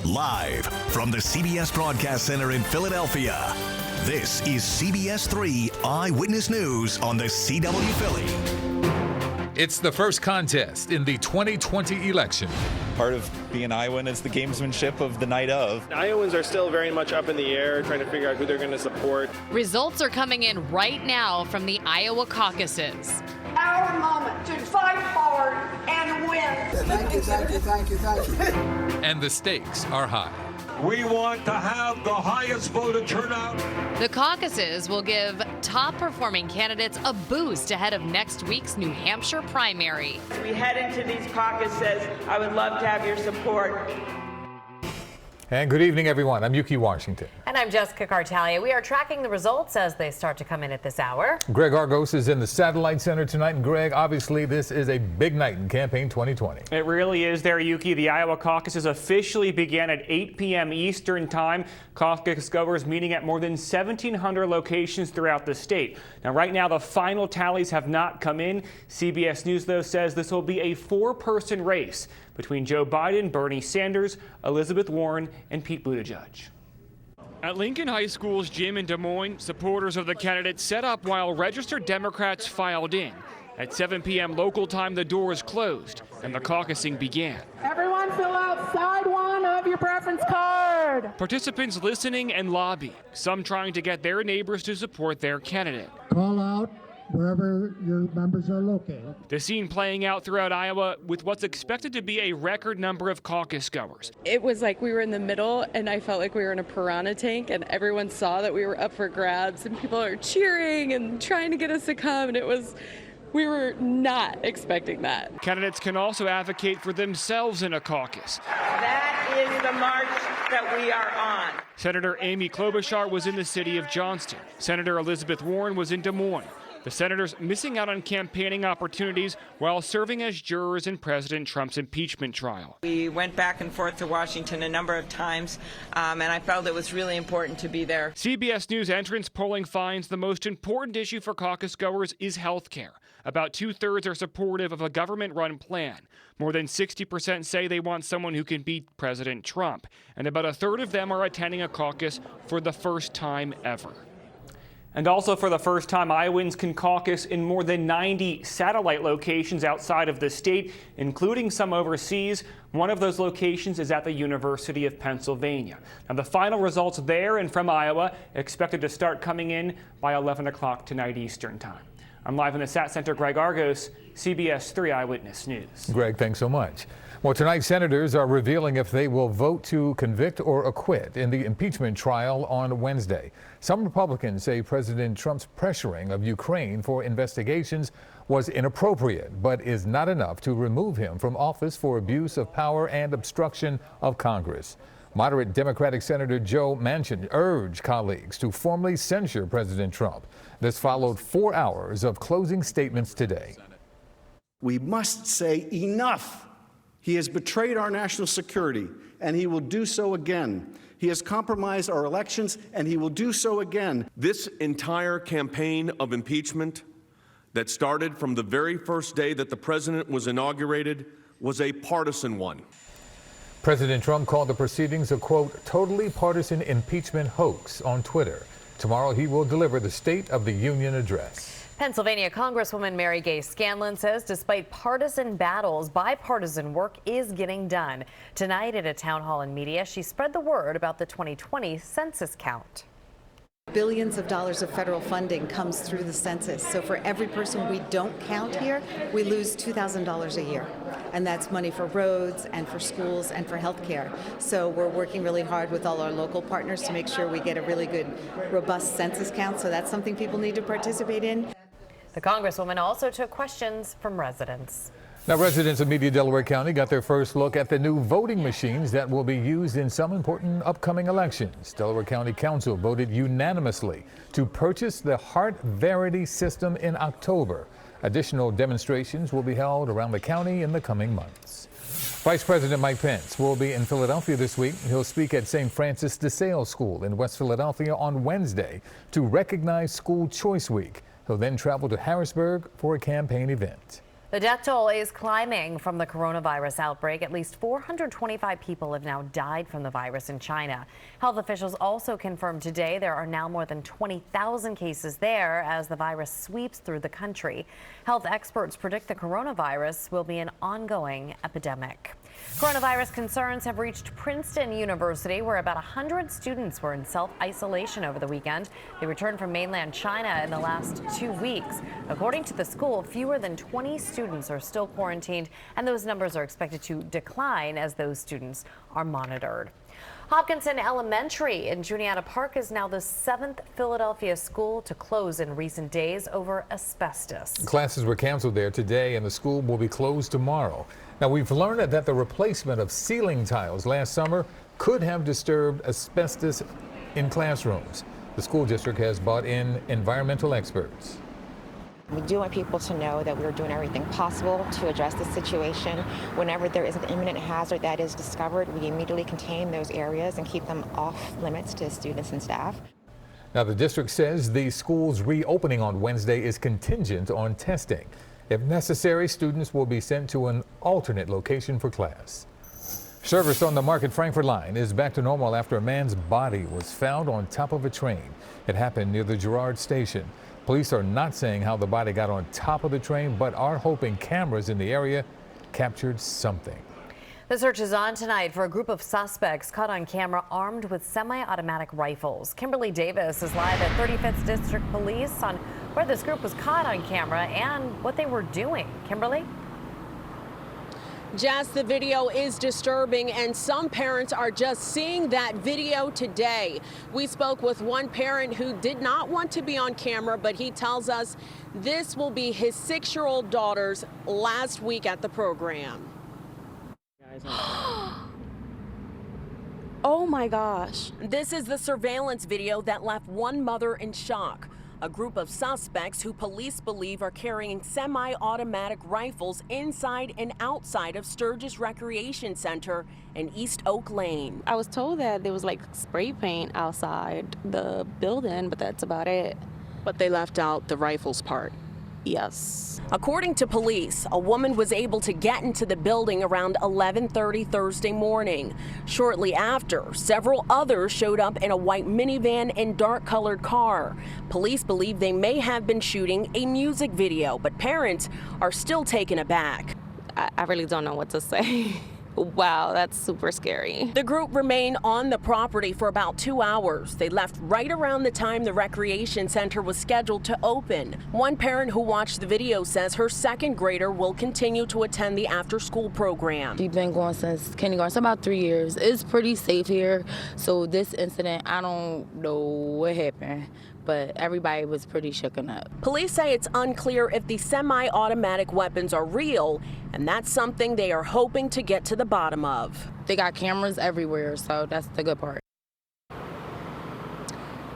Live from the CBS Broadcast Center in Philadelphia, this is CBS 3 Eyewitness News on the CW Philly. It's the first contest in the 2020 election. Part of being Iowan is the gamesmanship of the night of. Iowans are still very much up in the air, trying to figure out who they're going to support. Results are coming in right now from the Iowa caucuses. Our moment to fight hard and win. Thank you, thank you, thank you, thank you. And the stakes are high. We want to have the highest voter turnout. The caucuses will give top-performing candidates a boost ahead of next week's New Hampshire primary. As we head into these caucuses, I would love to have your support. And good evening, everyone. I'm Yuki Washington. And I'm Jessica Cartalia. We are tracking the results as they start to come in at this hour. Greg Argos is in the Satellite Center tonight. And Greg, obviously this is a big night in campaign 2020. It really is there, Yuki. The Iowa caucuses officially began at 8 p.m. Eastern time. Caucus goers meeting at more than 1,700 locations throughout the state. Now, right now, the final tallies have not come in. CBS News, though, says this will be a four-person race between Joe Biden, Bernie Sanders, Elizabeth Warren, and Pete Buttigieg. At Lincoln High School's gym in Des Moines, supporters of the candidate set up while registered Democrats filed in. At 7 p.m. local time, the doors closed and the caucusing began. Everyone fill out side one of your preference card. Participants listening and lobbying, some trying to get their neighbors to support their candidate. Call out wherever your members are located. The scene playing out throughout Iowa with what's expected to be a record number of caucus goers. It was like we were in the middle and I felt like we were in a piranha tank and everyone saw that we were up for grabs and people are cheering and trying to get us to come, and we were not expecting that. Candidates can also advocate for themselves in a caucus. That is the march that we are on. Senator Amy Klobuchar was in the city of Johnston. Senator Elizabeth Warren was in Des Moines. The senators missing out on campaigning opportunities while serving as jurors in President Trump's impeachment trial. We went back and forth to Washington a number of times, and I felt it was really important to be there. CBS News entrance polling finds the most important issue for caucus goers is health care. About two-thirds are supportive of a government-run plan. More than 60% say they want someone who can beat President Trump. And about a third of them are attending a caucus for the first time ever. And also for the first time, Iowans can caucus in more than 90 satellite locations outside of the state, including some overseas. One of those locations is at the University of Pennsylvania. Now, the final results there and from Iowa expected to start coming in by 11 o'clock tonight Eastern time. I'm live in the Sat Center, Greg Argos, CBS 3 Eyewitness News. Greg, thanks so much. Well, tonight, senators are revealing if they will vote to convict or acquit in the impeachment trial on Wednesday. Some Republicans say President Trump's pressuring of Ukraine for investigations was inappropriate, but is not enough to remove him from office for abuse of power and obstruction of Congress. Moderate Democratic Senator Joe Manchin urged colleagues to formally censure President Trump. This followed 4 hours of closing statements today. We must say enough. He has betrayed our national security, and he will do so again. He has compromised our elections, and he will do so again. This entire campaign of impeachment that started from the very first day that the president was inaugurated was a partisan one. President Trump called the proceedings a, quote, totally partisan impeachment hoax on Twitter. Tomorrow he will deliver the State of the Union address. Pennsylvania Congresswoman Mary Gay Scanlon says despite partisan battles, bipartisan work is getting done. Tonight at a town hall in media, she spread the word about the 2020 census count. Billions of dollars of federal funding comes through the census. So for every person we don't count here, we lose $2,000 a year. And that's money for roads and for schools and for health care. So we're working really hard with all our local partners to make sure we get a really good, robust census count. So that's something people need to participate in. The Congresswoman also took questions from residents. Now, residents of Media, Delaware County got their first look at the new voting machines that will be used in some important upcoming elections. Delaware County Council voted unanimously to purchase the Heart Verity system in October. Additional demonstrations will be held around the county in the coming months. Vice President Mike Pence will be in Philadelphia this week. He'll speak at St. Francis de Sales School in West Philadelphia on Wednesday to recognize School Choice Week. He'll then travel to Harrisburg for a campaign event. The death toll is climbing from the coronavirus outbreak. At least 425 people have now died from the virus in China. Health officials also confirmed today there are now more than 20,000 cases there as the virus sweeps through the country. Health experts predict the coronavirus will be an ongoing epidemic. Coronavirus concerns have reached Princeton University, where about 100 students were in self-isolation over the weekend. They returned from mainland China in the last 2 weeks. According to the school, fewer than 20 students are still quarantined, and those numbers are expected to decline as those students are monitored. Hopkinton Elementary in Juniata Park is now the 7th Philadelphia school to close in recent days over asbestos. Classes were canceled there today, and the school will be closed tomorrow. Now, we've learned that the replacement of ceiling tiles last summer could have disturbed asbestos in classrooms. The school district has brought in environmental experts. We do want people to know that we're doing everything possible to address the situation. Whenever there is an imminent hazard that is discovered, we immediately contain those areas and keep them off limits to students and staff. Now, the district says the school's reopening on Wednesday is contingent on testing. If necessary, students will be sent to an alternate location for class. Service on the Market Frankford line is back to normal after a man's body was found on top of a train. It happened near the Girard station. Police are not saying how the body got on top of the train, but are hoping cameras in the area captured something. The search is on tonight for a group of suspects caught on camera armed with semi-automatic rifles. Kimberly Davis is live at 35th District Police on where this group was caught on camera and what they were doing. Kimberly? Jess, the video is disturbing, and some parents are just seeing that video today. We spoke with one parent who did not want to be on camera, but he tells us this will be his 6-year-old daughter's last week at the program. Oh my gosh. This is the surveillance video that left one mother in shock. A group of suspects who police believe are carrying semi-automatic rifles inside and outside of Sturgis Recreation Center in East Oak Lane. I was told that there was like spray paint outside the building, but that's about it. But they left out the rifles part. Yes. According to police, a woman was able to get into the building around 11:30 Thursday morning. Shortly after, several others showed up in a white minivan and dark-colored car. Police believe they may have been shooting a music video, but parents are still taken aback. I really don't know what to say. Wow, that's super scary. The group remained on the property for about 2 hours. They left right around the time the recreation center was scheduled to open. One parent who watched the video says her 2nd grader will continue to attend the after-school program. She's been going since kindergarten, so about 3 years. It's pretty safe here. So this incident, I don't know what happened, but everybody was pretty shooken up. Police say it's unclear if the semi-automatic weapons are real, and that's something they are hoping to get to the bottom of. They got cameras everywhere, so that's the good part.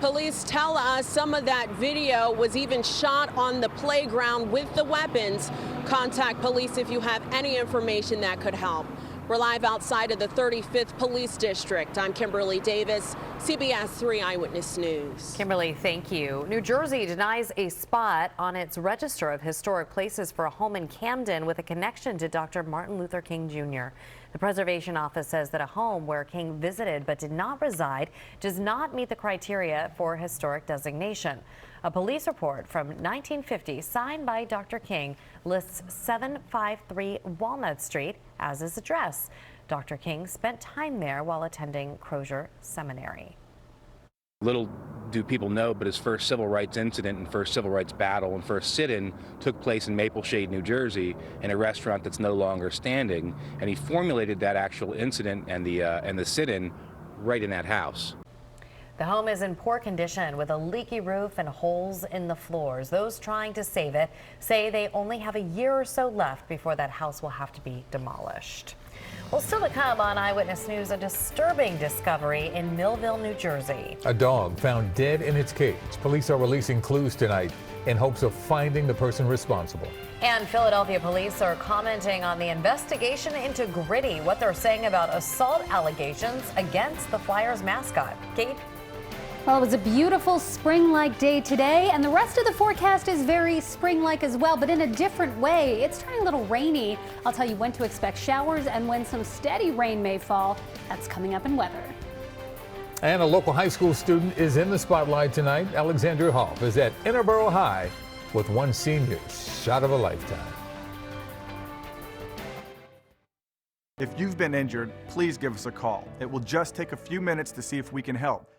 Police tell us some of that video was even shot on the playground with the weapons. Contact police if you have any information that could help. We're live outside of the 35th Police District. I'm Kimberly Davis, CBS 3 Eyewitness News. Kimberly, thank you. New Jersey denies a spot on its register of historic places for a home in Camden with a connection to Dr. Martin Luther King Jr. The Preservation Office says that a home where King visited but did not reside does not meet the criteria for historic designation. A police report from 1950 signed by Dr. King lists 753 Walnut Street as his address. Dr. King spent time there while attending Crozier Seminary. Little do people know, but his first civil rights incident and first civil rights battle and first sit-in took place in Maple Shade, New Jersey, in a restaurant that's no longer standing. And he formulated that actual incident and the sit-in right in that house. The home is in poor condition with a leaky roof and holes in the floors. Those trying to save it say they only have a year or so left before that house will have to be demolished. Well, still to come on Eyewitness News, a disturbing discovery in Millville, New Jersey. A dog found dead in its cage. Police are releasing clues tonight in hopes of finding the person responsible. And Philadelphia police are commenting on the investigation into Gritty, what they're saying about assault allegations against the Flyers mascot. Kate? Well, it was a beautiful spring-like day today, and the rest of the forecast is very spring-like as well, but in a different way. It's turning a little rainy. I'll tell you when to expect showers and when some steady rain may fall. That's coming up in weather. And a local high school student is in the spotlight tonight. Alexandra Hoff is at Interboro High with one senior shot of a lifetime. If you've been injured, please give us a call. It will just take a few minutes to see if we can help.